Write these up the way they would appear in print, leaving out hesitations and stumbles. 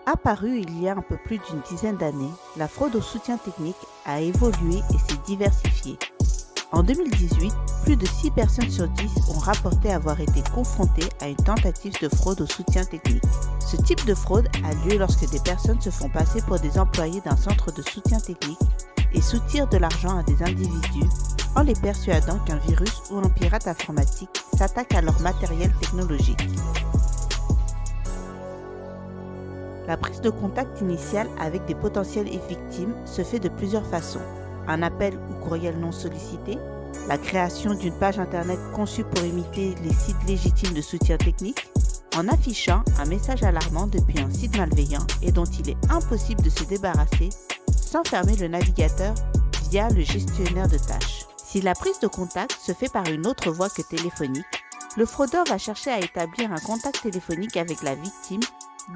Apparue il y a un peu plus d'une dizaine d'années, la fraude au soutien technique a évolué et s'est diversifiée. En 2018, plus de 6 personnes sur 10 ont rapporté avoir été confrontées à une tentative de fraude au soutien technique. Ce type de fraude a lieu lorsque des personnes se font passer pour des employés d'un centre de soutien technique et soutirent de l'argent à des individus en les persuadant qu'un virus ou un pirate informatique s'attaque à leur matériel technologique. La prise de contact initiale avec des potentielles victimes se fait de plusieurs façons. Un appel ou courriel non sollicité, la création d'une page internet conçue pour imiter les sites légitimes de soutien technique, en affichant un message alarmant depuis un site malveillant et dont il est impossible de se débarrasser sans fermer le navigateur via le gestionnaire de tâches. Si la prise de contact se fait par une autre voie que téléphonique, le fraudeur va chercher à établir un contact téléphonique avec la victime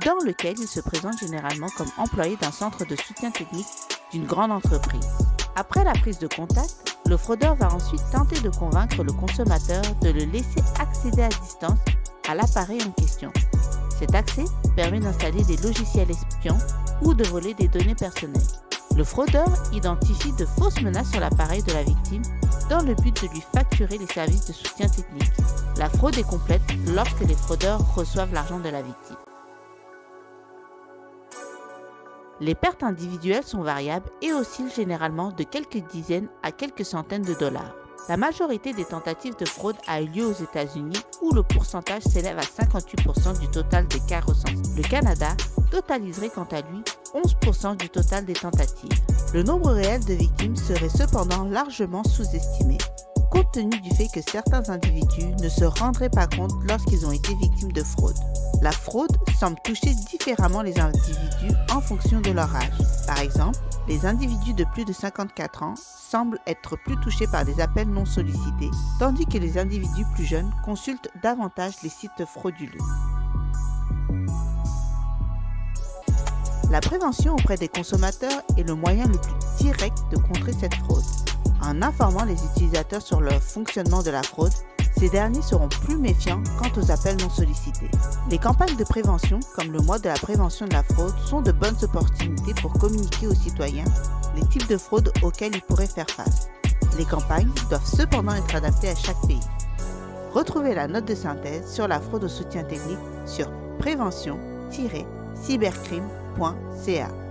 dans lequel il se présente généralement comme employé d'un centre de soutien technique d'une grande entreprise. Après la prise de contact, le fraudeur va ensuite tenter de convaincre le consommateur de le laisser accéder à distance à l'appareil en question. Cet accès permet d'installer des logiciels espions ou de voler des données personnelles. Le fraudeur identifie de fausses menaces sur l'appareil de la victime dans le but de lui facturer les services de soutien technique. La fraude est complète lorsque les fraudeurs reçoivent l'argent de la victime. Les pertes individuelles sont variables et oscillent généralement de quelques dizaines à quelques centaines de dollars. La majorité des tentatives de fraude a eu lieu aux États-Unis où le pourcentage s'élève à 58% du total des cas recensés. Le Canada totaliserait quant à lui 11% du total des tentatives. Le nombre réel de victimes serait cependant largement sous-estimé, compte tenu du fait que certains individus ne se rendraient pas compte lorsqu'ils ont été victimes de fraude. La fraude semble toucher différemment les individus en fonction de leur âge. Par exemple, les individus de plus de 54 ans semblent être plus touchés par des appels non sollicités, tandis que les individus plus jeunes consultent davantage les sites frauduleux. La prévention auprès des consommateurs est le moyen le plus direct de contrer cette fraude. En informant les utilisateurs sur le fonctionnement de la fraude, ces derniers seront plus méfiants quant aux appels non sollicités. Les campagnes de prévention, comme le mois de la prévention de la fraude, sont de bonnes opportunités pour communiquer aux citoyens les types de fraudes auxquels ils pourraient faire face. Les campagnes doivent cependant être adaptées à chaque pays. Retrouvez la note de synthèse sur la fraude au soutien technique sur prévention-cybercrime.ca.